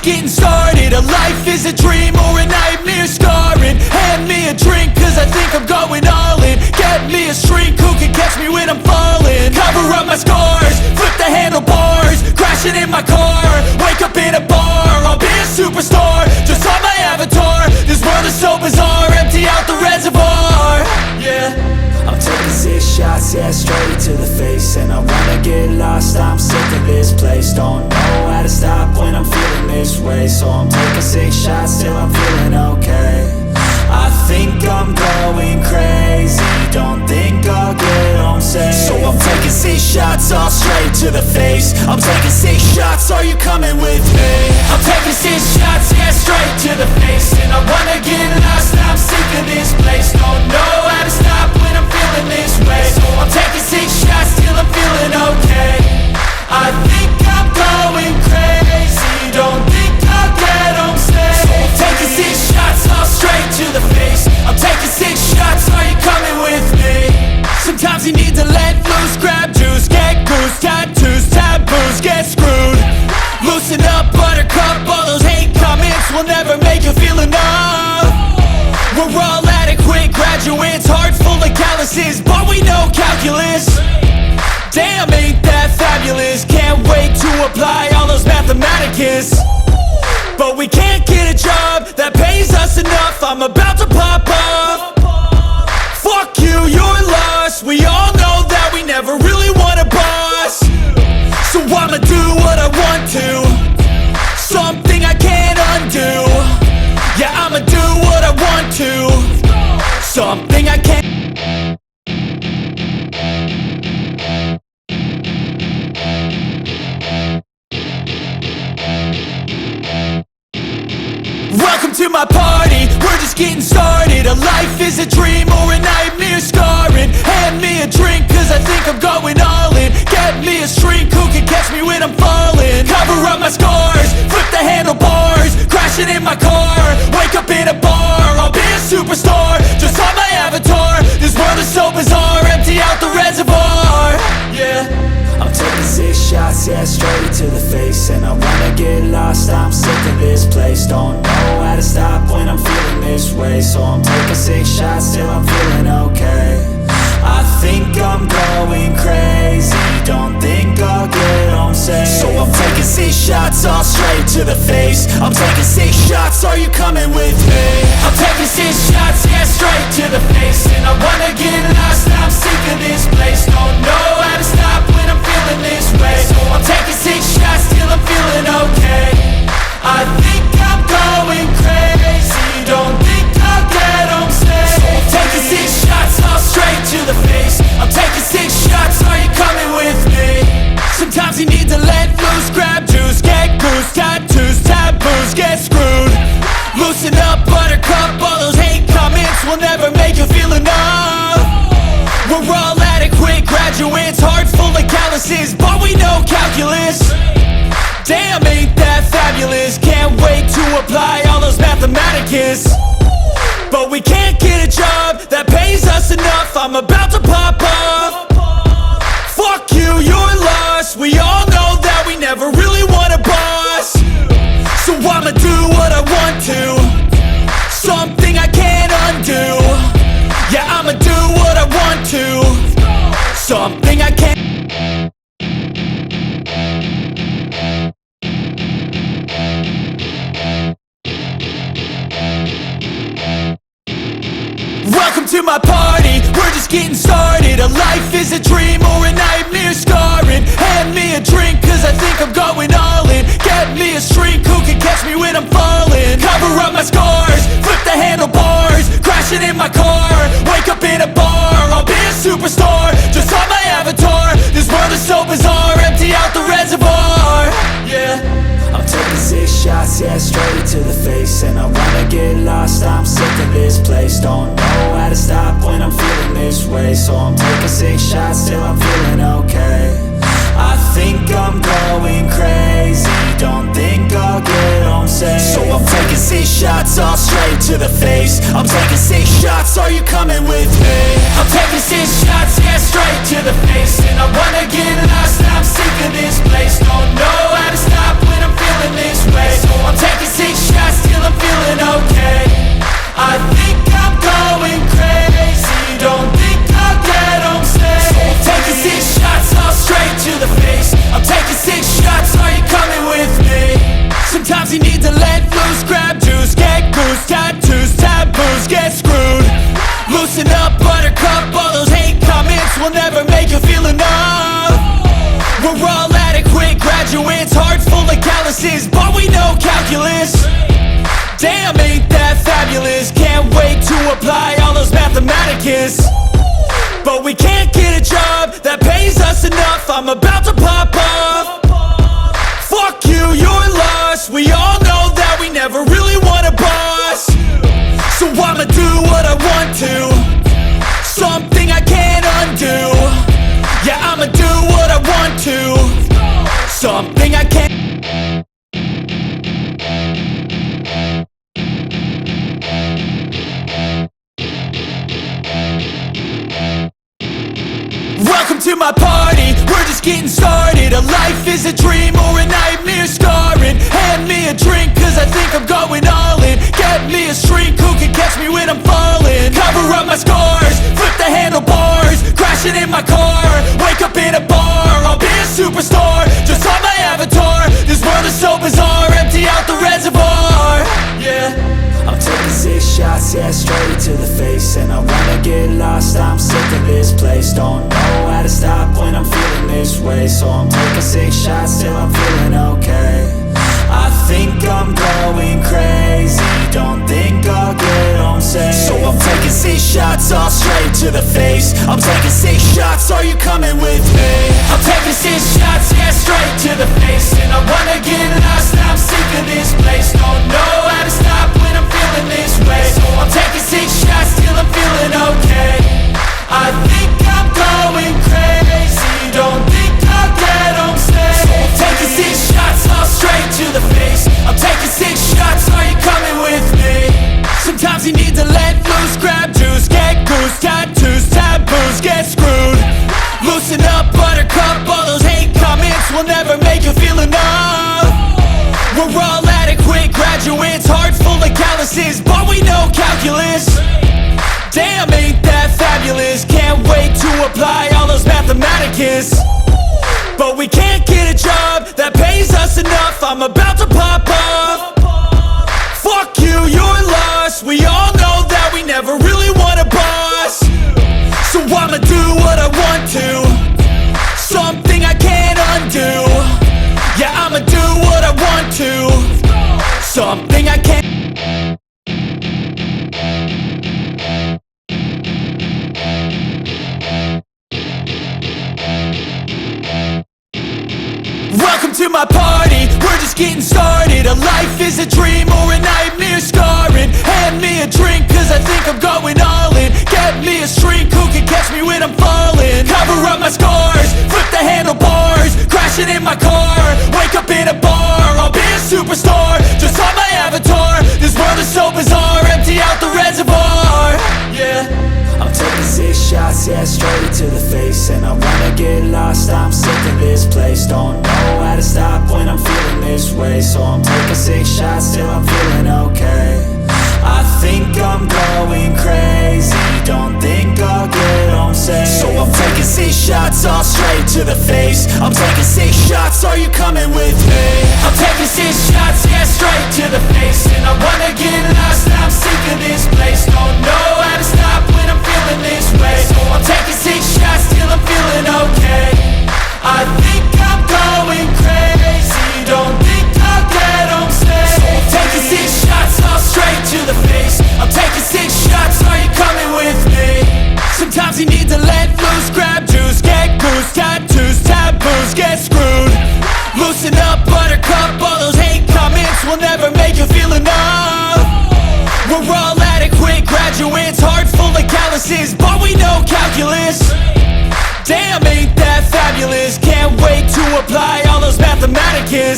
getting started. A life is a dream or a nightmare scarring. Hand me a drink cause I think I'm going all in. Get me a shrink who can catch me when I'm falling. Cover up my scars, flip the handlebars, crashing in my car, wake up in a bar. I'll be a superstar, just on my avatar. This world is so bizarre, empty out the reservoir. Yeah, I'm taking 6 shots, yeah, straight to the face. And I wanna get lost, I'm sick of this place. Don't know how to stop when I'm feeling this way. So I'm taking 6 shots till I'm feeling okay. I think I'm going crazy, don't think I'll get home safe. So I'm taking 6 shots, all straight to the face. I'm taking 6 shots, are you coming with me? I'm taking 6 shots, yeah, straight to the face. And I wanna get lost, I'm sick of this place. Don't know how to stop when I'm feeling this way. So I'm taking 6 shots till I'm feeling okay. I think I'm going crazy, don't think I'll get home safe. So I'm taking 6 shots, all straight to the face. I'm taking 6 shots, are you coming with me? sometimes you need to let loose, grab juice, get goose, tattoos, taboos, get screwed. Loosen up, buttercup, all those hate comments will never make you feel enough. We're all adequate graduates, hearts full of calluses, but we know calculus. Damn, ain't that fabulous? Can't wait to apply all those mathematicus. But we can't get a job that pays us enough. I'm about to pop off. Fuck you, you're lost. We all know that we never really want a boss. So I'ma do what I want to, something I can't undo. Yeah, I'ma do what I want to, something I can't. Welcome to my party, we're just getting started. A life is a dream or a nightmare scarring. Hand me a drink cause I think I'm going all in. Get me a shrink who can catch me when I'm falling. Cover up my scars, flip the handlebars, crashing in my car, wake up in a bar. I'll be a superstar, just on my avatar. This world is so bizarre, empty out the reservoir. Yeah, I'm taking 6 shots, yeah, straight to the face. And I wanna get lost, I'm sick of this place. Don't know how to stop when I'm feeling this way. So I'm taking 6 shots till I'm feeling okay. I think I'm going crazy, don't think I'll get home safe. So I'm taking 6 shots, all straight to the face. I'm taking 6 shots, are you coming with me? I'm taking 6 shots, yeah, straight to the face. And I wanna get lost, I'm sick of this place. Don't know how to stop when I'm feeling this way. So I'm taking 6 shots till I'm feeling okay. I think I'm going crazy, don't think I'll get home safe. So I'm taking 6 shots, all straight to the face. I'm taking 6 shots, are you coming with me? Sometimes you need to let loose, grab juice, get goose, tattoos, taboos, get screwed. Loosen up, buttercup, all those hate comments will never make you feel enough. We're all adequate graduates, hearts full of calluses, but we know calculus. Damn, ain't that fabulous? Can't wait to apply all those mathematicus. But we can't get a job that pays us enough. I'm about to pop off. Fuck you, you're lost. We all know that we never really want a boss. So I'ma do what I want to, something I can't undo. Yeah, I'ma do what I want to, something I can't. Welcome to my party, we're just getting started. A life is a dream or a nightmare scarring. Hand me a drink cause I think I'm going all in. Get me a shrink who can catch me when I'm falling. Cover up my scars, flip the handlebars, crashing in my car, wake up in a bar. I'll be a superstar, just on my avatar. This world is so bizarre, empty out the reservoir. Yeah, I'm taking 6 shots, yeah, straight to the face. And I wanna get lost, I'm sick of this place. Don't know how to stop when I'm feeling this way. So I'm taking 6 shots till I'm feeling okay. I think I'm going crazy, don't think I'll get home safe. So I'm taking 6 shots, all straight to the face. I'm taking 6 shots, are you coming with me? I'm taking 6 shots, yeah, straight to the face. And I wanna get lost, I'm sick of this place. Don't know how to stop when I'm feeling this way. way. So I'm taking 6 shots till I'm feeling okay. I think I'm going crazy, don't think I'll get home safe. So I'm taking 6 shots all straight to the face. I'm taking 6 shots, are you coming with me? Sometimes you need to let loose, grab juice, get goose, tattoos, taboos, get screwed. Loosen up, buttercup, all those hate comments will never make you feel enough. We're all adequate graduates, hearts full of calluses, but we know calculus. Damn, ain't that fabulous? Can't wait to apply all those mathematicus. But we can't get a job that pays us enough. I'm about to pop off. Fuck you, you're lost. We all know that we never really want a boss. So I'ma do what I want to, something I can't undo. Yeah, I'ma do what I want to, something I can't. Welcome to my party, we're just getting started. A life is a dream or a nightmare scarring. Hand me a drink cause I think I'm going all in. Get me a shrink who can catch me when I'm falling. Cover up my scars, flip the handlebars, crashing in my car, wake up in a bar. I'll be a superstar, just on my avatar. This world is so bizarre, empty out the reservoir. Yeah, I'm taking 6 shots, yeah, straight to the face. And I wanna get lost, I'm sick of this place. Don't know how to stop when I'm feeling this way. So I'm taking 6 shots till I'm feeling okay. I think I'm going crazy, don't think I'll get home safe. So I'm taking 6 shots all straight to the face. I'm taking 6 shots, are you coming with me? I'm taking 6 shots, yeah, straight to the face. And I wanna get lost, I'm sick of this place. Don't know how to stop when I'm feeling this way. So I'm taking 6 shots till I'm feeling okay. I think I'm going crazy, don't think I'll get home safe. So I'm taking 6 shots all straight to the face. I'm taking 6 shots, are you coming with me? Sometimes you need to let loose, grab juice, get goose, tattoos, taboos, get screwed. Loosen up, buttercup, all those hate comments will never make you feel enough. We're all adequate graduates, hearts full of calluses, but we know calculus. Damn, ain't that fabulous? Can't wait to apply all those mathematicus. But we can't get a job that pays us enough. I'm about to pop off. Fuck you, you're lost. We all know that we never really want a boss. So I'ma do what I want to, something I can't undo. Yeah, I'ma do what I want to, something I can't. Welcome to my party, we're just getting started. A life is a dream or a nightmare scarring. Hand me a drink cause I think I'm going all in. Get me a shrink who can catch me when I'm falling. Cover up my scars, flip the handlebars, crashing in my car, wake up in a bar. I'll be a superstar, just on my avatar. This world is so bizarre, empty out the reservoir. Yeah, I'm taking 6 shots, yeah, straight to the face. And I wanna get lost, I'm sick of this place. Don't know how to stop when I'm feeling this way. So I'm taking 6 shots till I'm feeling okay. I think I'm going crazy, don't think I'll get home safe. So I'm taking 6 shots all straight to the face. I'm taking 6 shots, are you coming with me? I'm taking 6 shots, yeah, straight to the face. And I wanna get lost, I'm sick of this place. Don't know how to stop when I'm feeling this way. So I'm taking 6 shots till I'm feeling okay. I think I'm going crazy, don't think I'll get home safe. So I'm taking 6 shots all straight to the face. I'm taking 6 shots, are you coming with me? Sometimes you need to let loose, grab juice, get goose, tattoos, taboos, get screwed. Loosen up, buttercup, all those hate comments will never make you feel enough. We're all adequate graduates, hearts full of calluses, but we know calculus. Damn, ain't that fabulous? Can't wait to apply all those mathematicus.